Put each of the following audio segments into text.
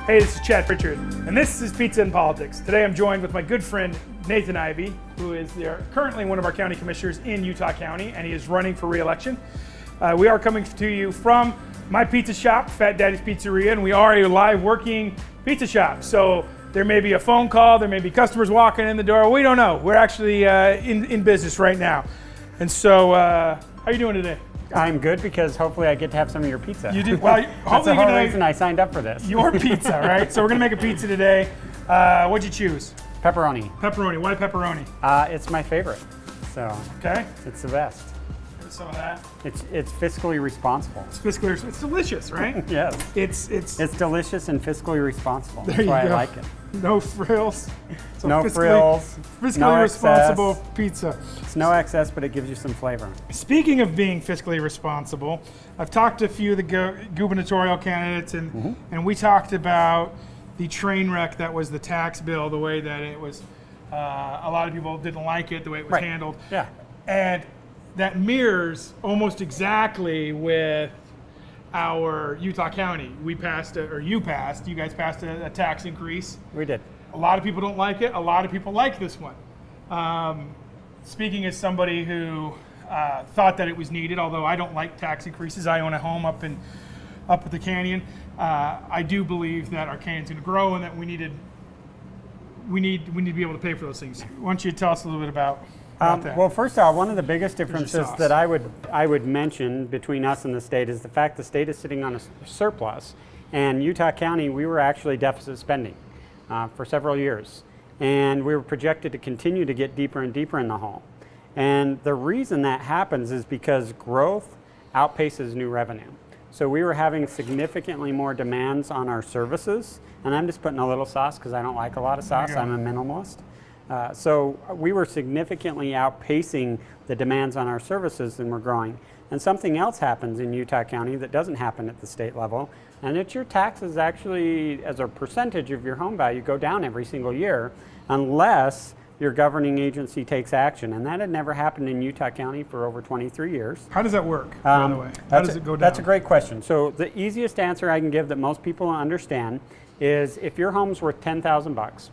Hey, this is Chad Pritchard, and this is Pizza and Politics. Today I'm joined with my good friend Nathan Ivie, who is currently one of our county commissioners in Utah County, and he is running for re-election. We are coming to you from my pizza shop, Fat Daddy's Pizzeria, and we are a live working pizza shop. So there may be a phone call, there may be customers walking in the door, we don't know. We're actually in business right now. And so, how are you doing today? I'm good because hopefully I get to have some of your pizza. You do? Well, That's the whole reason I signed up for this. Your pizza, right? So we're gonna make a pizza today. What'd you choose? Pepperoni. Pepperoni. Why pepperoni? It's my favorite. So okay, it's the best. Give us some of that. It's fiscally responsible. It's fiscally. It's delicious, right? Yes. It's delicious and fiscally responsible. There That's why you go. I like it. No frills. So no frills. Fiscally no responsible excess. pizza. It's no excess, but it gives you some flavor. Speaking of being fiscally responsible, I've talked to a few of the gubernatorial candidates, and we talked about the train wreck that was the tax bill, the way that it was. A lot of people didn't like it, the way it was handled. Yeah. And that mirrors almost exactly with our Utah County. You guys passed a tax increase. We did. A lot of people don't like it. A lot of people like this one. Speaking as somebody who thought that it was needed, although I don't like tax increases, I own a home up at the canyon. I do believe that our canyon's going to grow and that we need to be able to pay for those things. Why don't you tell us a little bit about that? Well, first off, one of the biggest differences that I would mention between us and the state is the fact the state is sitting on a surplus, and Utah County, we were actually deficit spending for several years, and we were projected to continue to get deeper and deeper in the hole. And the reason that happens is because growth outpaces new revenue. So we were having significantly more demands on our services, and I'm just putting a little sauce because I don't like a lot of sauce. I'm a minimalist. So we were significantly outpacing the demands on our services and we're growing. And something else happens in Utah County that doesn't happen at the state level, and it's your taxes actually, as a percentage of your home value, go down every single year unless your governing agency takes action. And that had never happened in Utah County for over 23 years. How does that work, by the way? How does it go down? That's a great question. So the easiest answer I can give that most people understand is if your home's worth $10,000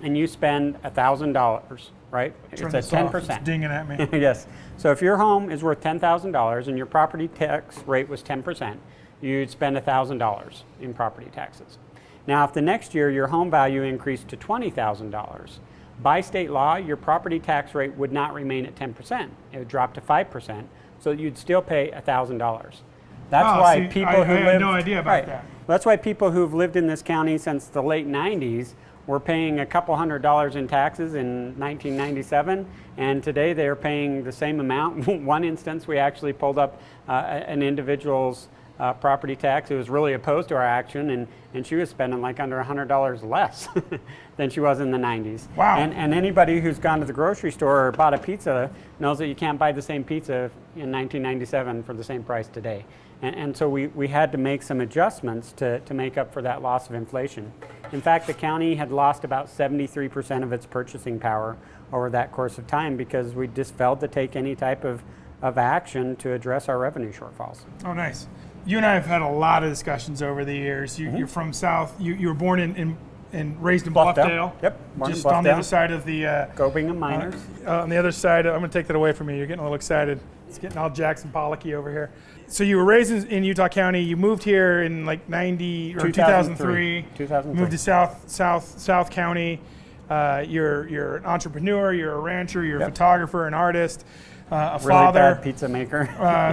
and you spend $1,000, right? It's a 10%. It's dinging at me. Yes. So if your home is worth $10,000 and your property tax rate was 10%, you'd spend $1,000 in property taxes. Now, if the next year your home value increased to $20,000, by state law, your property tax rate would not remain at 10%. It would drop to 5%, so you'd still pay $1,000. That's why people who I had no idea about that. That's why people who've lived in this county since the late 90s were paying a couple $100 in taxes in 1997, and today they are paying the same amount. One instance, we actually pulled up an individual's property tax who was really opposed to our action, and she was spending like under $100 less than she was in the 90s. Wow. And anybody who's gone to the grocery store or bought a pizza knows that you can't buy the same pizza in 1997 for the same price today. And so we had to make some adjustments to make up for that loss of inflation. In fact, the county had lost about 73% of its purchasing power over that course of time because we just failed to take any type of action to address our revenue shortfalls. Oh, nice. You and I have had a lot of discussions over the years. You're from South. You were born and raised in Bluffdale. Yep. Just on the other side of the Go Bingham Miners. On the other side, I'm going to take that away from you. You're getting a little excited. It's getting all Jackson Pollacky over here. So you were raised in Utah County. You moved here in like 2003. 2003. Moved to South County. You're an entrepreneur. You're a rancher. You're a photographer, an artist, a really father. Bad pizza maker.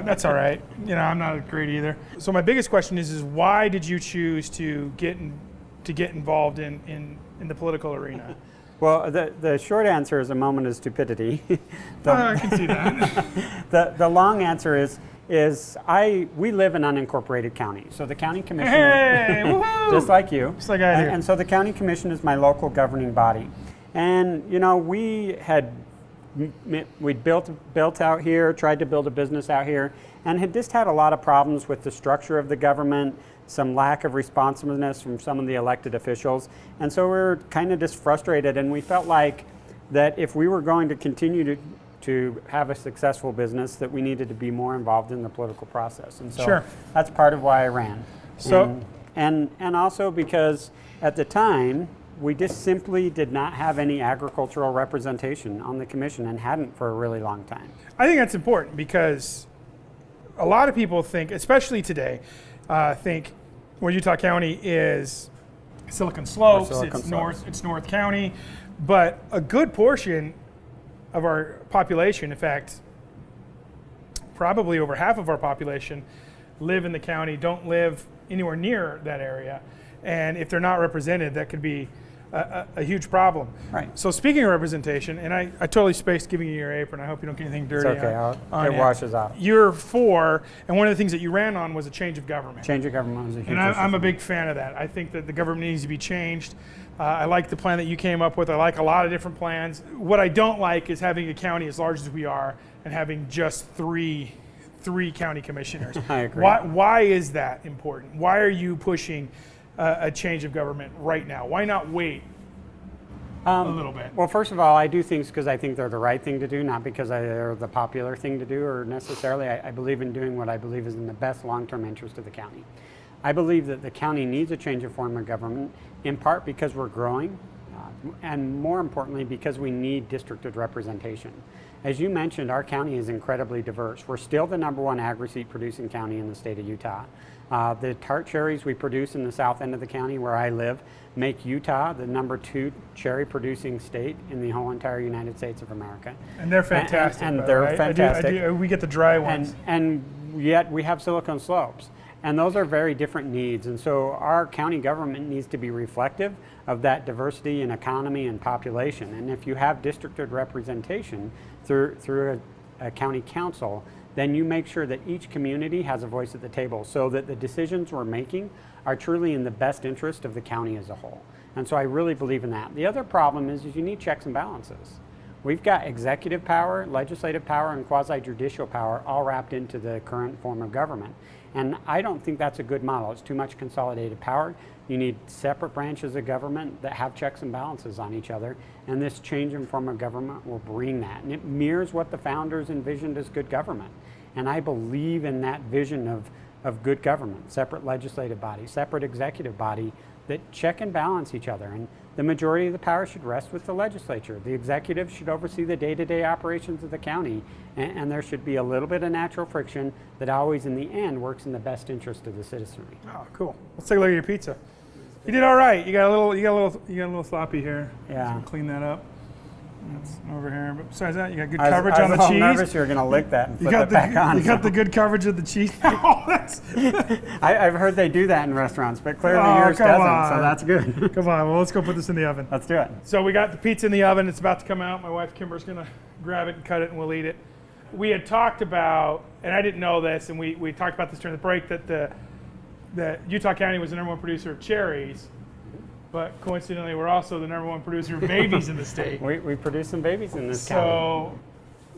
That's all right. I'm not great either. So my biggest question is why did you choose to get involved in the political arena? Well, the short answer is a moment of stupidity. I can see that. The long answer is we live in unincorporated county. So the county commission, just like you. Just like I do. And so the county commission is my local governing body. And we'd built out here, tried to build a business out here, and had just had a lot of problems with the structure of the government, some lack of responsiveness from some of the elected officials. And so we were kind of just frustrated, and we felt like that if we were going to continue to have a successful business, that we needed to be more involved in the political process. And so that's part of why I ran. So and also because at the time, we just simply did not have any agricultural representation on the commission and hadn't for a really long time. I think that's important because a lot of people think, especially today, think well, Utah County is Silicon Slopes, it's North County, but a good portion of our population, in fact, probably over half of our population live in the county, don't live anywhere near that area. And if they're not represented, that could be a huge problem. Right. So speaking of representation, and I totally spaced giving you your apron. I hope you don't get anything dirty. It's okay. It washes off. You're for, and one of the things that you ran on was a change of government. Change of government was a huge issue. And I'm a big fan of that. I think that the government needs to be changed. I like the plan that you came up with. I like a lot of different plans. What I don't like is having a county as large as we are and having just three county commissioners. I agree. Why is that important? Why are you pushing a change of government right now? Why not wait a little bit? Well, first of all, I do things because I think they're the right thing to do, not because they're the popular thing to do or necessarily. I believe in doing what I believe is in the best long-term interest of the county. I believe that the county needs a change of form of government, in part because we're growing, and more importantly, because we need districted representation. As you mentioned, our county is incredibly diverse. We're still the #1 agri-seed producing county in the state of Utah. The tart cherries we produce in the south end of the county where I live make Utah the #2 cherry producing state in the whole entire United States of America. And they're fantastic. And they're fantastic. We get the dry ones. And yet we have Silicon Slopes. And those are very different needs. And so our county government needs to be reflective of that diversity in economy and population. And if you have districted representation through a county council, then you make sure that each community has a voice at the table so that the decisions we're making are truly in the best interest of the county as a whole. And so I really believe in that. The other problem is you need checks and balances. We've got executive power, legislative power, and quasi-judicial power all wrapped into the current form of government. And I don't think that's a good model. It's too much consolidated power. You need separate branches of government that have checks and balances on each other. And this change in form of government will bring that. And it mirrors what the founders envisioned as good government. And I believe in that vision of good government, separate legislative body, separate executive body that check and balance each other. And the majority of the power should rest with the legislature. The executive should oversee the day-to-day operations of the county, and there should be a little bit of natural friction that always in the end works in the best interest of the citizenry. Oh, cool. Let's take a look at your pizza. You did all right. You got a little sloppy here. Yeah. So clean that up. That's over here. But besides that, you got good coverage on the cheese. I was nervous you were going to lick that and flip it back on. You got the good coverage of the cheese. I've heard they do that in restaurants, but clearly yours doesn't, so that's good. Come on, well, let's go put this in the oven. Let's do it. So we got the pizza in the oven. It's about to come out. My wife Kimber's going to grab it and cut it, and we'll eat it. We had talked about, and I didn't know this, and we talked about this during the break, that Utah County was the #1 producer of cherries. But coincidentally, we're also the #1 producer of babies in the state. We produce some babies in this county. So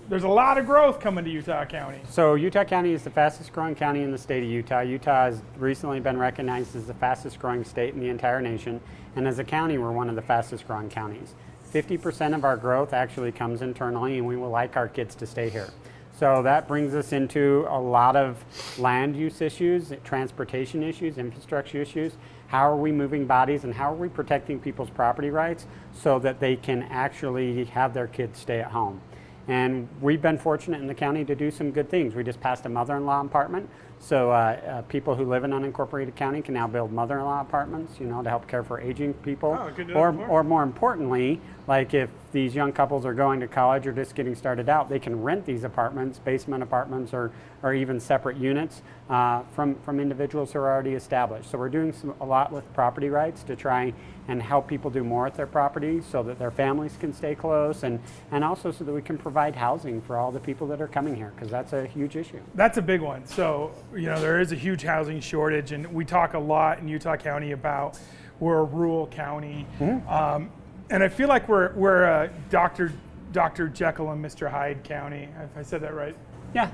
there's a lot of growth coming to Utah County. So Utah County is the fastest growing county in the state of Utah. Utah has recently been recognized as the fastest growing state in the entire nation. And as a county, we're one of the fastest growing counties. 50% of our growth actually comes internally, and we would like our kids to stay here. So that brings us into a lot of land use issues, transportation issues, infrastructure issues. How are we moving bodies and how are we protecting people's property rights so that they can actually have their kids stay at home? And we've been fortunate in the county to do some good things. We just passed a mother-in-law apartment. So people who live in unincorporated county can now build mother-in-law apartments, to help care for aging people. Or more importantly, like if these young couples are going to college or just getting started out, they can rent these apartments, basement apartments, or even separate units from individuals who are already established. So we're doing a lot with property rights to try and help people do more with their property so that their families can stay close and also so that we can provide housing for all the people that are coming here, because that's a huge issue. That's a big one. So, there is a huge housing shortage, and we talk a lot in Utah County about we're a rural county. Mm-hmm. And I feel like we're Dr. Jekyll and Mr. Hyde County, if I said that right. Yeah.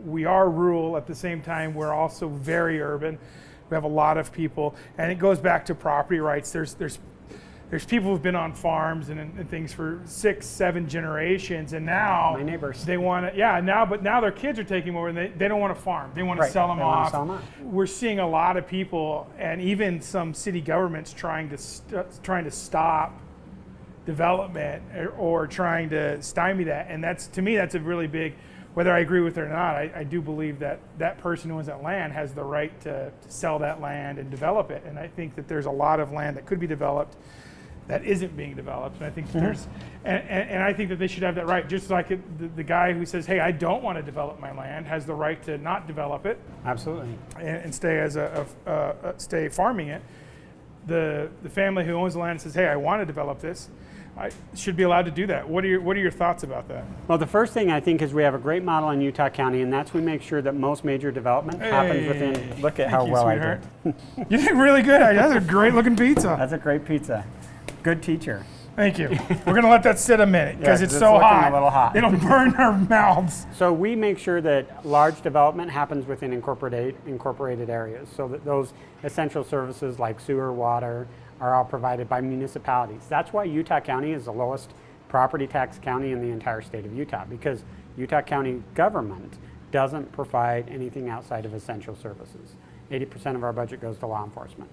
We are rural at the same time. We're also very urban. We have a lot of people, and it goes back to property rights. There's there's people who've been on farms and things for 6, 7 generations, and now my neighbors, they want to, but now their kids are taking over, and they don't want to farm. They want to sell them off. We're seeing a lot of people, and even some city governments trying to stop development or trying to stymie that. And to me, that's a really big, whether I agree with it or not, I do believe that that person who owns that land has the right to sell that land and develop it. And I think that there's a lot of land that could be developed that isn't being developed. And I think there's, and I think that they should have that right. Just like the guy who says, hey, I don't want to develop my land, has the right to not develop it. Absolutely. And stay stay farming it. The family who owns the land says, hey, I want to develop this, I should be allowed to do that. What are your thoughts about that? Well, the first thing I think is we have a great model in Utah County, and that's we make sure that most major development happens within. Look at how well sweetheart. I did. You did really good. That's a great looking pizza. That's a great pizza. Good teacher. Thank you. We're going to let that sit a minute because it's so hot. A little hot. It'll burn our mouths. So we make sure that large development happens within incorporated areas, so that those essential services like sewer, water, are all provided by municipalities. That's why Utah County is the lowest property tax county in the entire state of Utah, because Utah County government doesn't provide anything outside of essential services. 80% of our budget goes to law enforcement.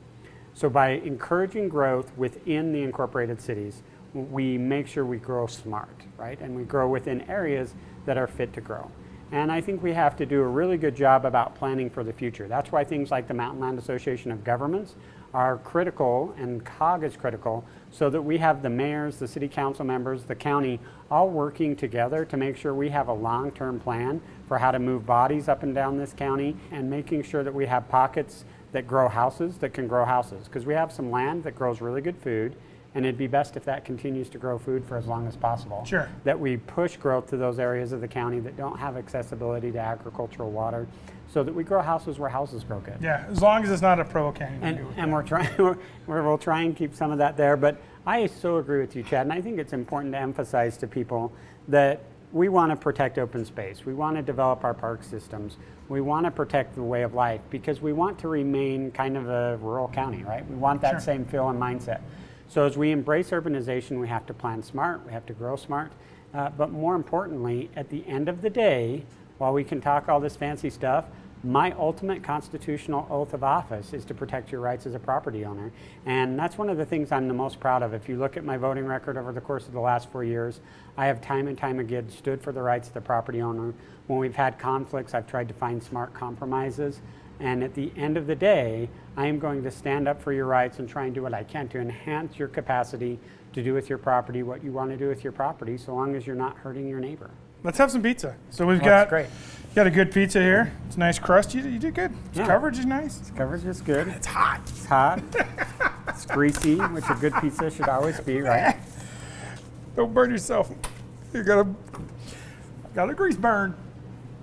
So by encouraging growth within the incorporated cities, we make sure we grow smart, right? And we grow within areas that are fit to grow. And I think we have to do a really good job about planning for the future. That's why things like the Mountain Land Association of Governments are critical, and COG is critical, so that we have the mayors, the city council members, the county, all working together to make sure we have a long-term plan for how to move bodies up and down this county, and making sure that we have pockets that grow houses that can grow houses. Because we have some land that grows really good food, and it'd be best if that continues to grow food for as long as possible. Sure. That we push growth to those areas of the county that don't have accessibility to agricultural so that we grow houses where houses grow good. Yeah, as long as it's not a Provo County. And we're trying, we'll try and keep some of that there. But I so agree with you, Chad, and I think it's important to emphasize to people that we want to protect open space. We want to develop our park systems. We want to protect the way of life because we want to remain kind of a rural county, right? We want that Sure. same feel and mindset. So as we embrace urbanization, we have to plan smart, we have to grow smart, but more importantly, at the end of the day, while we can talk all this fancy stuff, my ultimate constitutional oath of office is to protect your rights as a property owner. And that's one of the things I'm the most proud of. If you look at my voting record over the course of the last 4 years, I have time and time again stood for the rights of the property owner. When we've had conflicts, I've tried to find smart compromises. And at the end of the day, I am going to stand up for your rights and try and do what I can to enhance your capacity to do with your property what you want to do with your property, so long as you're not hurting your neighbor. Let's have some pizza. So we've That's great. got a good pizza here. It's a nice crust. You did good. Yeah. Coverage is nice. Coverage is good. It's hot. It's hot. It's greasy, which a good pizza should always be, right? Don't burn yourself. You got a grease burn.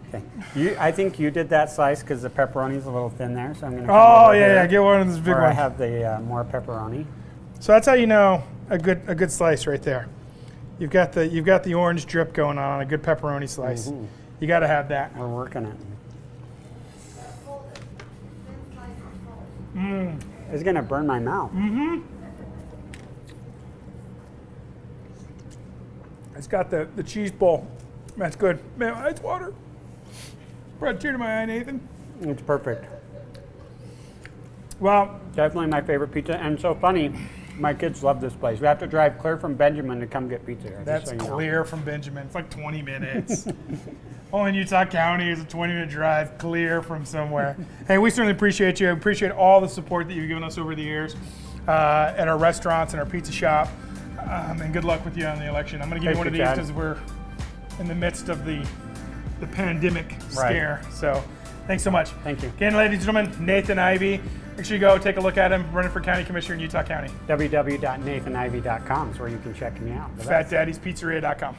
Okay. I think you did that slice because the pepperoni's a little thin there, so I'm going to. Oh yeah, get one of those big ones. ones. I have the more pepperoni. So that's how you know a good slice right there. You've got the orange drip going on a good pepperoni slice. Mm-hmm. You got to have that. We're working it. It's going to burn my mouth. Mm-hmm. It's got the cheese bowl. That's good. Man, that's water. Brought a tear to my eye, Nathan. It's perfect. Well, definitely my favorite pizza, and so funny. My kids love this place. We have to drive clear from Benjamin to come get pizza here. That's clear from Benjamin. It's like 20 minutes. Only in Utah County is a 20-minute drive clear from somewhere. Hey, we certainly appreciate you. I appreciate all the support that you've given us over the years at our restaurants and our pizza shop. And good luck with you on the election. I'm going to give you one of these because we're in the midst of the pandemic scare. Right. So thanks so much. Thank you. Again, ladies and gentlemen, Nathan Ivie. Make sure you go take a look at him, running for county commissioner in Utah County. www.nathanivie.com is where you can check me out. FatDaddy'sPizzeria.com.